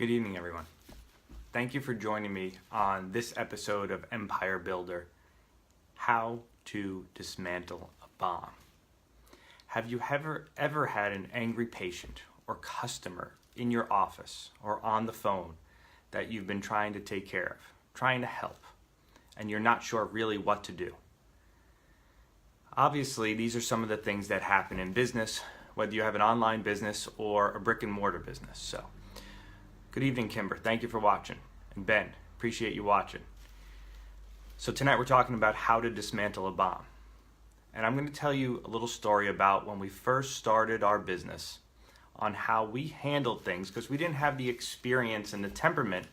Good evening, everyone. Thank you for joining me on this episode of Empire Builder, How to Dismantle a Bomb. Have you ever had an angry patient or customer in your office or on the phone that you've been trying to take care of, trying to help, and you're not sure really what to do? Obviously, these are some of the things that happen in business, whether you have an online business or a brick and mortar business. So, good evening, Kimber. Thank you for watching. And Ben, appreciate you watching. So tonight we're talking about how to dismantle a bomb. And I'm going to tell you a little story about when we first started our business on how we handled things because we didn't have the experience and the temperament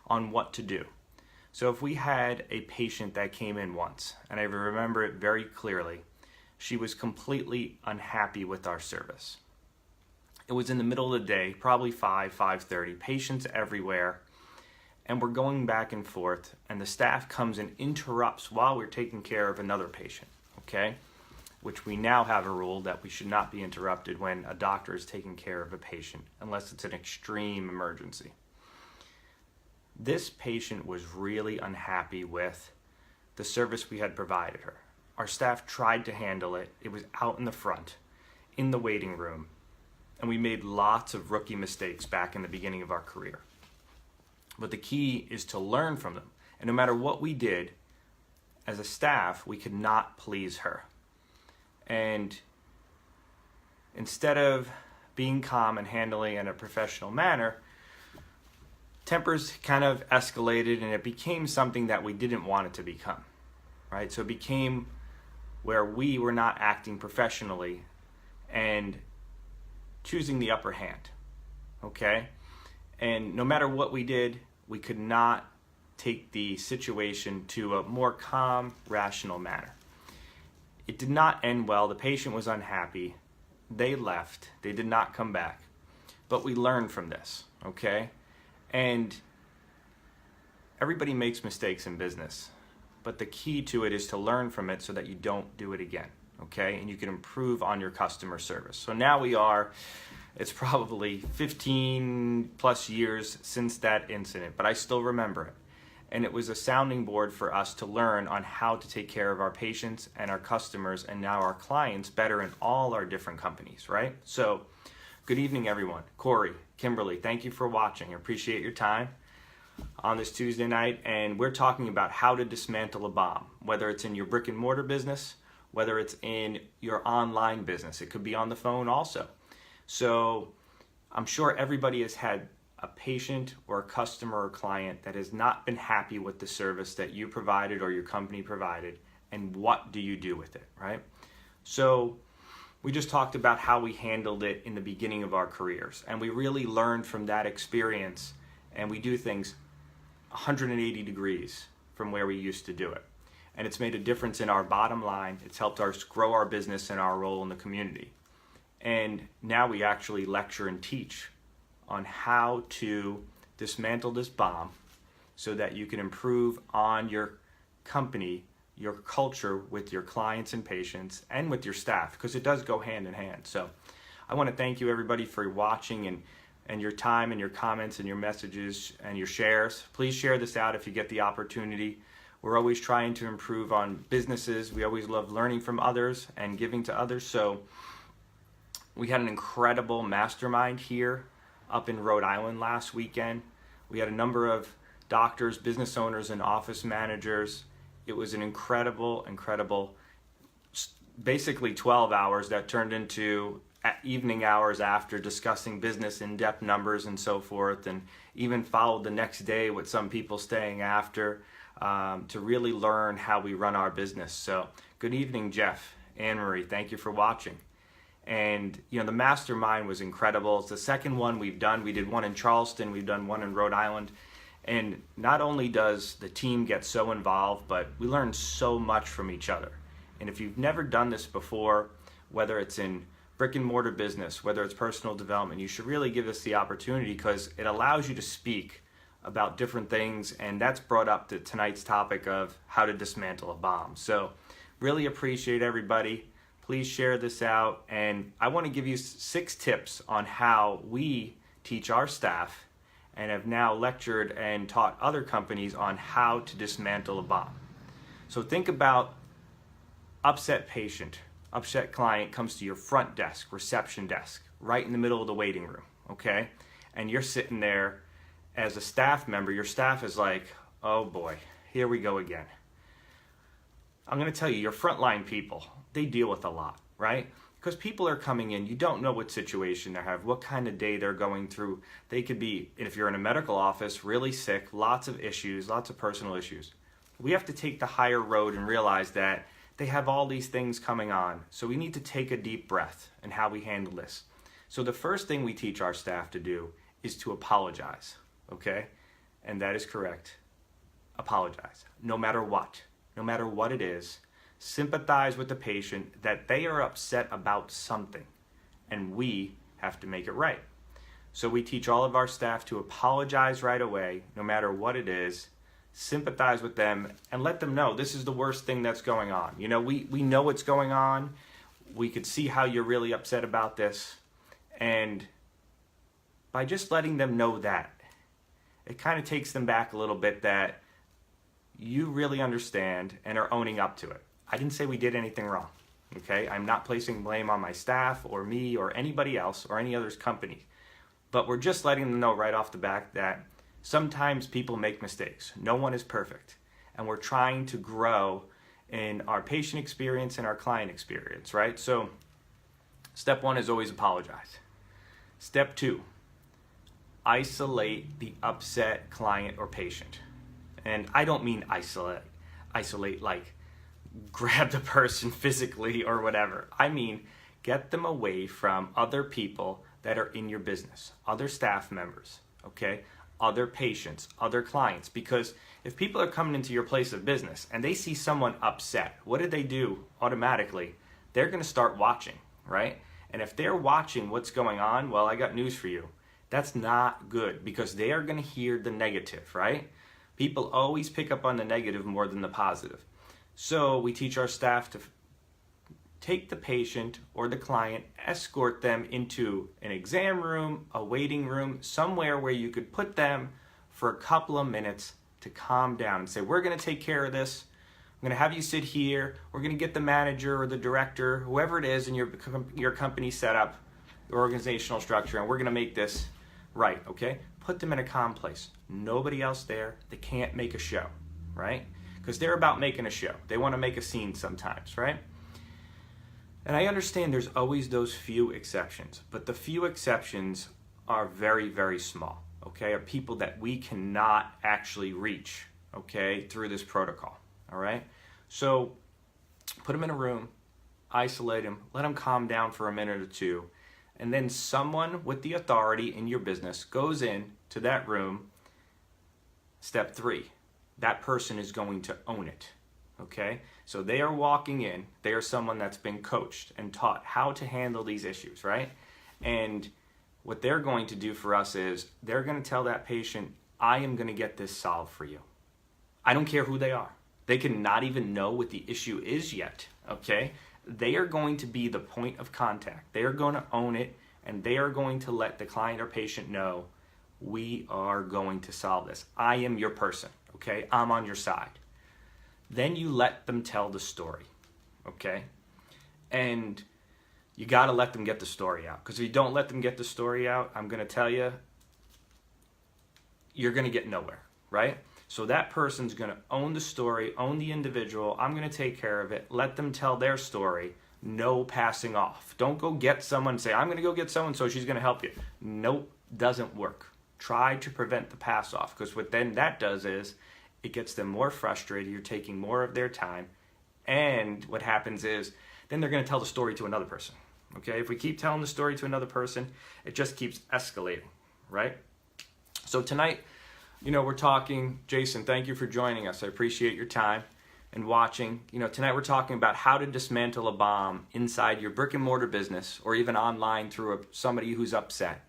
on what to do. So if we had a patient that came in once, and I remember it very clearly, she was completely unhappy with our service. It was in the middle of the day, probably 5:30, patients everywhere, and we're going back and forth, and the staff comes and interrupts while we're taking care of another patient, okay? Which we now have a rule that we should not be interrupted when a doctor is taking care of a patient, unless it's an extreme emergency. This patient was really unhappy with the service we had provided her. Our staff tried to handle it. It was out in the front, in the waiting room, and we made lots of rookie mistakes back in the beginning of our career. But the key is to learn from them. And no matter what we did, as a staff, we could not please her. And instead of being calm and handling it in a professional manner, tempers kind of escalated and it became something that we didn't want it to become, right? So it became where we were not acting professionally and choosing the upper hand, okay? And no matter what we did, we could not take the situation to a more calm, rational manner. It did not end well. The patient was unhappy. They left. They did not come back. But we learned from this, okay? And everybody makes mistakes in business. But the key to it is to learn from it so that you don't do it again, okay? And you can improve on your customer service. So now it's probably 15 plus years since that incident, but I still remember it. And it was a sounding board for us to learn on how to take care of our patients and our customers and now our clients better in all our different companies, right? So, good evening, everyone. Corey, Kimberly, thank you for watching. I appreciate your time on this Tuesday night. And we're talking about how to dismantle a bomb, whether it's in your brick and mortar business, whether it's in your online business. It could be on the phone also. So I'm sure everybody has had a patient or a customer or client that has not been happy with the service that you provided or your company provided, and what do you do with it, right? So we just talked about how we handled it in the beginning of our careers, and we really learned from that experience, and we do things 180 degrees from where we used to do it. And it's made a difference in our bottom line. It's helped us grow our business and our role in the community. And now we actually lecture and teach on how to dismantle this bomb so that you can improve on your company, your culture with your clients and patients and with your staff, because it does go hand in hand. So I want to thank you, everybody, for watching and your time and your comments and your messages and your shares. Please share this out if you get the opportunity. We're always trying to improve on businesses. We always love learning from others and giving to others. So we had an incredible mastermind here up in Rhode Island last weekend. We had a number of doctors, business owners, and office managers. It was an incredible, basically 12 hours that turned into evening hours after, discussing business, in-depth numbers, and so forth, and even followed the next day with some people staying after to really learn how we run our business. So good evening, Jeff, Anne-Marie. Thank you for watching. And, the mastermind was incredible. It's the second one we've done. We did one in Charleston. We've done one in Rhode Island. And not only does the team get so involved, but we learn so much from each other. And if you've never done this before, whether it's in brick and mortar business, whether it's personal development, you should really give this the opportunity because it allows you to speak about different things. And that's brought up to tonight's topic of how to dismantle a bomb. So really appreciate everybody. Please share this out, and I want to give you 6 tips on how we teach our staff and have now lectured and taught other companies on how to dismantle a bomb. So think about upset patient, upset client comes to your front desk, reception desk, right in the middle of the waiting room, okay? And you're sitting there as a staff member, your staff is like, oh boy, here we go again. I'm gonna tell you, your frontline people, they deal with a lot, right? Because people are coming in, you don't know what situation they have, what kind of day they're going through. They could be, if you're in a medical office, really sick, lots of issues, lots of personal issues. We have to take the higher road and realize that they have all these things coming on. So we need to take a deep breath in how we handle this. So the first thing we teach our staff to do is to apologize, okay? And that is correct. Apologize, no matter what it is. Sympathize with the patient that they are upset about something, and we have to make it right. So we teach all of our staff to apologize right away, no matter what it is, sympathize with them, and let them know this is the worst thing that's going on. You know, we know what's going on. We could see how you're really upset about this. And by just letting them know that, it kind of takes them back a little bit that you really understand and are owning up to it. I didn't say we did anything wrong, okay? I'm not placing blame on my staff or me or anybody else or any other company. But we're just letting them know right off the bat that sometimes people make mistakes. No one is perfect. And we're trying to grow in our patient experience and our client experience, right? So step one is always apologize. Step two, isolate the upset client or patient. And I don't mean isolate like grab the person physically or whatever. I mean, get them away from other people that are in your business, other staff members, okay? Other patients, other clients. Because if people are coming into your place of business and they see someone upset, what did they do automatically? They're going to start watching, right? And if they're watching what's going on, well, I got news for you. That's not good because they are going to hear the negative, right? People always pick up on the negative more than the positive. So we teach our staff to take the patient or the client, escort them into an exam room, a waiting room, somewhere where you could put them for a couple of minutes to calm down and say, we're going to take care of this. I'm going to have you sit here. We're going to get the manager or the director, whoever it is in your company setup, your organizational structure, and we're going to make this right, okay? Put them in a calm place. Nobody else there. They can't make a show, right? Because they're about making a show. They want to make a scene sometimes, right? And I understand there's always those few exceptions, but the few exceptions are very, very small, okay? Are people that we cannot actually reach, okay, through this protocol, all right? So put them in a room, isolate them, let them calm down for a minute or two, and then someone with the authority in your business goes in to that room. Step three, that person is going to own it, okay? So they are walking in, they are someone that's been coached and taught how to handle these issues, right? And what they're going to do for us is they're going to tell that patient, I am going to get this solved for you. I don't care who they are. They can not even know what the issue is yet, okay? They are going to be the point of contact. They are going to own it, and they are going to let the client or patient know, we are going to solve this. I am your person, okay? I'm on your side. Then you let them tell the story, okay? And you got to let them get the story out. Because if you don't let them get the story out, I'm going to tell you, you're going to get nowhere, right? So that person's going to own the story, own the individual. I'm going to take care of it. Let them tell their story. No passing off. Don't go get someone and say, I'm going to go get so-and-so, she's going to help you. Nope, doesn't work. Try to prevent the pass off, because what then that does is it gets them more frustrated. You're taking more of their time. And what happens is then they're going to tell the story to another person. Okay, if we keep telling the story to another person, it just keeps escalating, right? So tonight, you know, we're talking, Jason, thank you for joining us. I appreciate your time and watching. You know, tonight we're talking about how to dismantle a bomb inside your brick and mortar business or even online through somebody who's upset.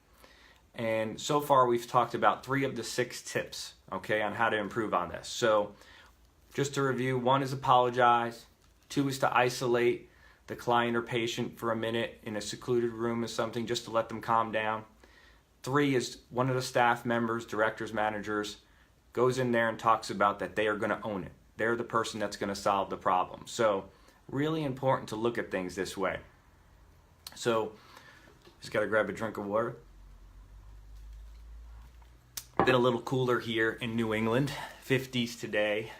And so far we've talked about 3 of the 6 tips, okay, on how to improve on this. So just to review, 1 is apologize. 2 is to isolate the client or patient for a minute in a secluded room or something just to let them calm down. 3 is one of the staff members, directors, managers, goes in there and talks about that they are going to own it. They're the person that's going to solve the problem. So really important to look at things this way. So just got to grab a drink of water. Been a little cooler here in New England. 50s today,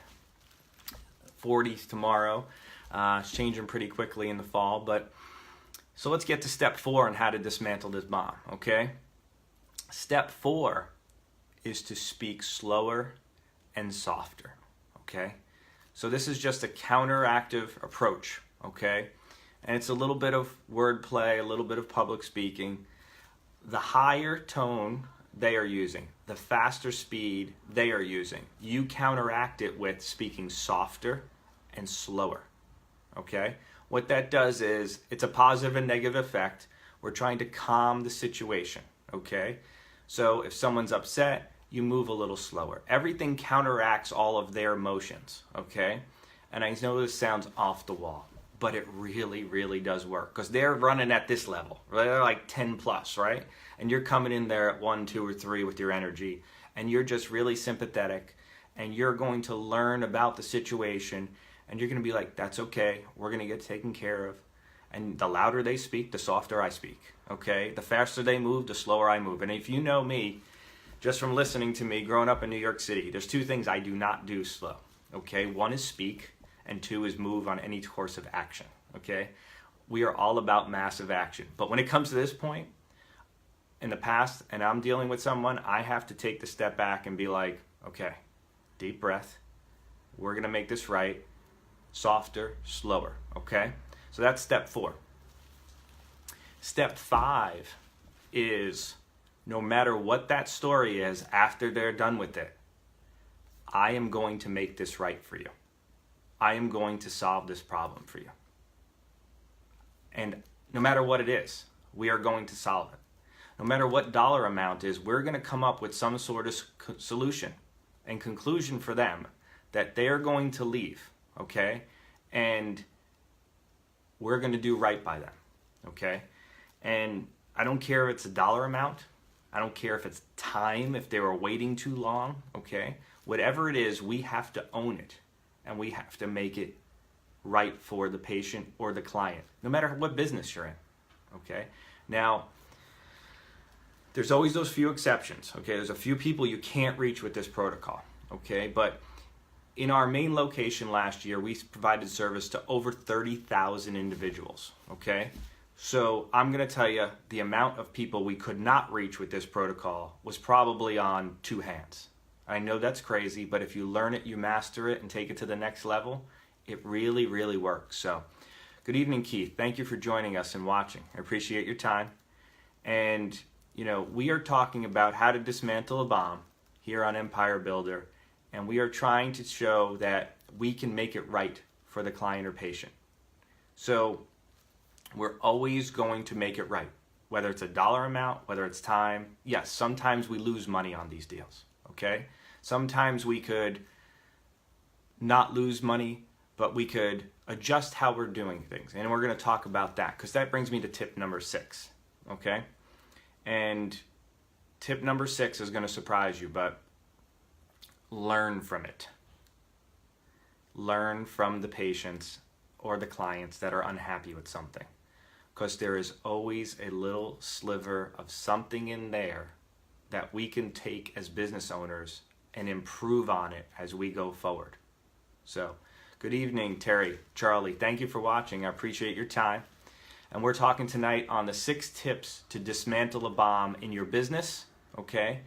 40s tomorrow. It's changing pretty quickly in the fall. But so let's get to step 4 on how to dismantle this bomb, okay? Step 4 is to speak slower and softer, okay? So this is just a counteractive approach, okay? And it's a little bit of wordplay, a little bit of public speaking. The higher tone they are using, the faster speed they are using, you counteract it with speaking softer and slower, okay? What that does is it's a positive and negative effect. We're trying to calm the situation, okay? So if someone's upset, you move a little slower. Everything counteracts all of their emotions, okay? And I know this sounds off the wall, but it really, really does work because they're running at this level. They're like 10 plus, right? And you're coming in there at 1, 2, or 3 with your energy, and you're just really sympathetic, and you're going to learn about the situation, and you're going to be like, that's okay, we're going to get taken care of. And the louder they speak, the softer I speak, okay? The faster they move, the slower I move. And if you know me, just from listening to me growing up in New York City, there's 2 things I do not do slow, okay? 1 is speak, and 2 is move on any course of action, okay? We are all about massive action. But when it comes to this point, in the past, and I'm dealing with someone, I have to take the step back and be like, okay, deep breath. We're going to make this right. Softer, slower, okay? So that's step 4. Step 5 is no matter what that story is after they're done with it, I am going to make this right for you. I am going to solve this problem for you. And no matter what it is, we are going to solve it. No matter what dollar amount is, we're going to come up with some sort of solution and conclusion for them that they are going to leave, okay? And we're going to do right by them, okay? And I don't care if it's a dollar amount. I don't care if it's time, if they were waiting too long, okay? Whatever it is, we have to own it, and we have to make it right for the patient or the client, no matter what business you're in, okay? Now, there's always those few exceptions, okay? There's a few people you can't reach with this protocol, okay? But in our main location last year, we provided service to over 30,000 individuals, okay? So I'm going to tell you the amount of people we could not reach with this protocol was probably on 2 hands. I know that's crazy, but if you learn it, you master it, and take it to the next level, it really, really works. So good evening, Keith. Thank you for joining us and watching. I appreciate your time. And you know, we are talking about how to dismantle a bomb here on Empire Builder, and we are trying to show that we can make it right for the client or patient. So we're always going to make it right, whether it's a dollar amount, whether it's time. Yes, sometimes we lose money on these deals, okay? Sometimes we could not lose money, but we could adjust how we're doing things, and we're going to talk about that because that brings me to tip number 6, okay? And tip number 6 is going to surprise you, but learn from it. Learn from the patients or the clients that are unhappy with something, because there is always a little sliver of something in there that we can take as business owners and improve on it as we go forward. So, good evening, Terry, Charlie. Thank you for watching. I appreciate your time. And we're talking tonight on the 6 tips to dismantle a bomb in your business, okay?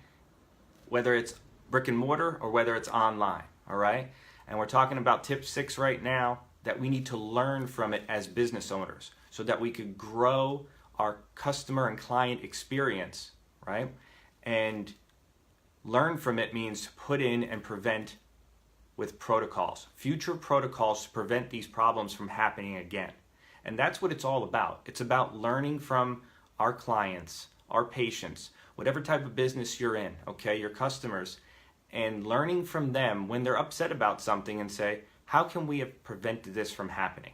Whether it's brick and mortar or whether it's online, all right? And we're talking about tip 6 right now that we need to learn from it as business owners so that we could grow our customer and client experience, right? And learn from it means to put in and prevent with protocols, future protocols to prevent these problems from happening again. And that's what it's all about. It's about learning from our clients, our patients, whatever type of business you're in, okay, your customers, and learning from them when they're upset about something and say, how can we have prevented this from happening?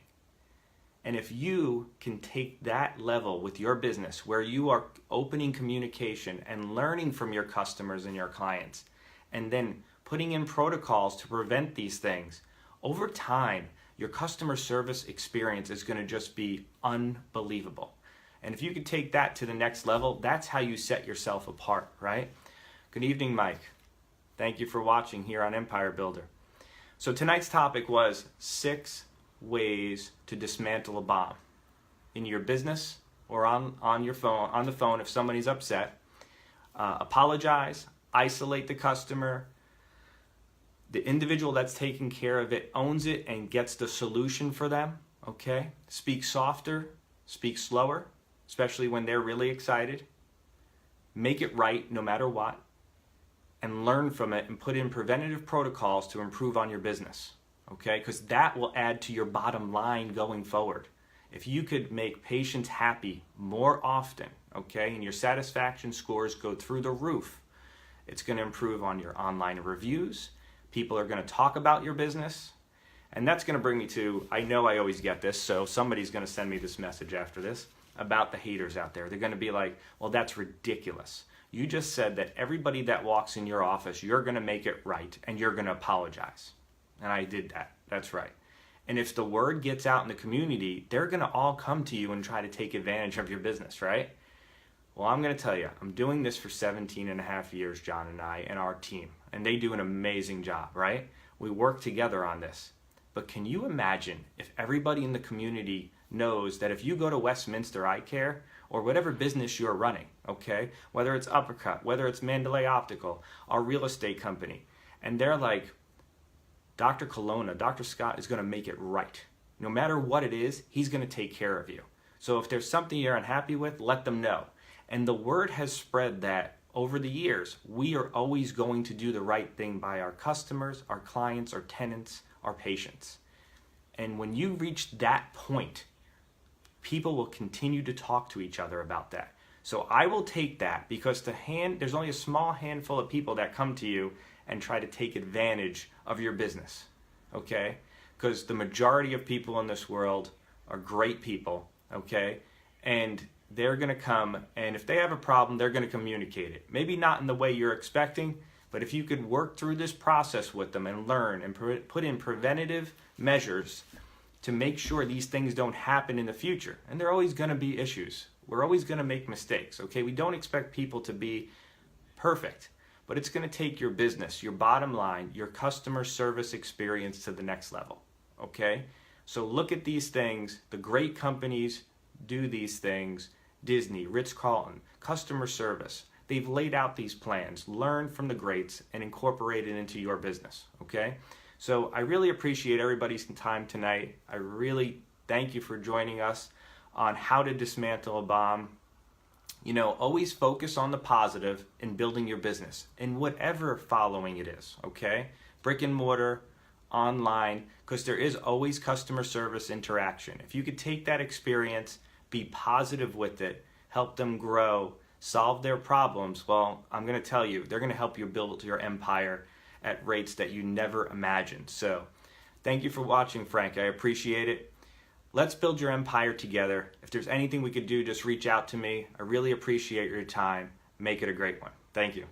And if you can take that level with your business where you are opening communication and learning from your customers and your clients, and then putting in protocols to prevent these things, over time, your customer service experience is going to just be unbelievable. And if you could take that to the next level, that's how you set yourself apart, right? Good evening, Mike. Thank you for watching here on Empire Builder. So tonight's topic was 6 ways to dismantle a bomb in your business or on your phone, on the phone if somebody's upset. Apologize, isolate the customer. The individual that's taking care of it owns it and gets the solution for them, okay? Speak softer, speak slower, especially when they're really excited. Make it right no matter what, and learn from it and put in preventative protocols to improve on your business, okay? Because that will add to your bottom line going forward. If you could make patients happy more often, okay, and your satisfaction scores go through the roof, it's going to improve on your online reviews. People are going to talk about your business. And that's going to bring me to, I know I always get this, so somebody's going to send me this message after this about the haters out there. They're going to be like, well, that's ridiculous. You just said that everybody that walks in your office, you're going to make it right and you're going to apologize. And I did that. That's right. And if the word gets out in the community, they're going to all come to you and try to take advantage of your business, right? Well, I'm going to tell you, I'm doing this for 17 and a half years, John and I, and our team. And they do an amazing job, right? We work together on this. But can you imagine if everybody in the community knows that if you go to Westminster Eye Care or whatever business you're running, okay, whether it's Uppercut, whether it's Mandalay Optical, our real estate company, and they're like, Dr. Colonna, Dr. Scott is going to make it right. No matter what it is, he's going to take care of you. So if there's something you're unhappy with, let them know. And the word has spread that over the years, we are always going to do the right thing by our customers, our clients, our tenants, our patients. And when you reach that point, people will continue to talk to each other about that. So I will take that because there's only a small handful of people that come to you and try to take advantage of your business, okay? Because the majority of people in this world are great people, okay? And they're going to come, and if they have a problem, they're going to communicate it. Maybe not in the way you're expecting, but if you could work through this process with them and learn and put in preventative measures to make sure these things don't happen in the future. And there are always going to be issues. We're always going to make mistakes, okay? We don't expect people to be perfect, but it's going to take your business, your bottom line, your customer service experience to the next level, okay? So look at these things. The great companies do these things. Disney, Ritz-Carlton, customer service. They've laid out these plans. Learn from the greats and incorporate it into your business, okay? So I really appreciate everybody's time tonight. I really thank you for joining us on how to dismantle a bomb. You know, always focus on the positive in building your business in whatever following it is, okay? Brick and mortar, online, because there is always customer service interaction. If you could take that experience, be positive with it, help them grow, solve their problems, well, I'm going to tell you, they're going to help you build your empire at rates that you never imagined. So thank you for watching, Frank. I appreciate it. Let's build your empire together. If there's anything we could do, just reach out to me. I really appreciate your time. Make it a great one. Thank you.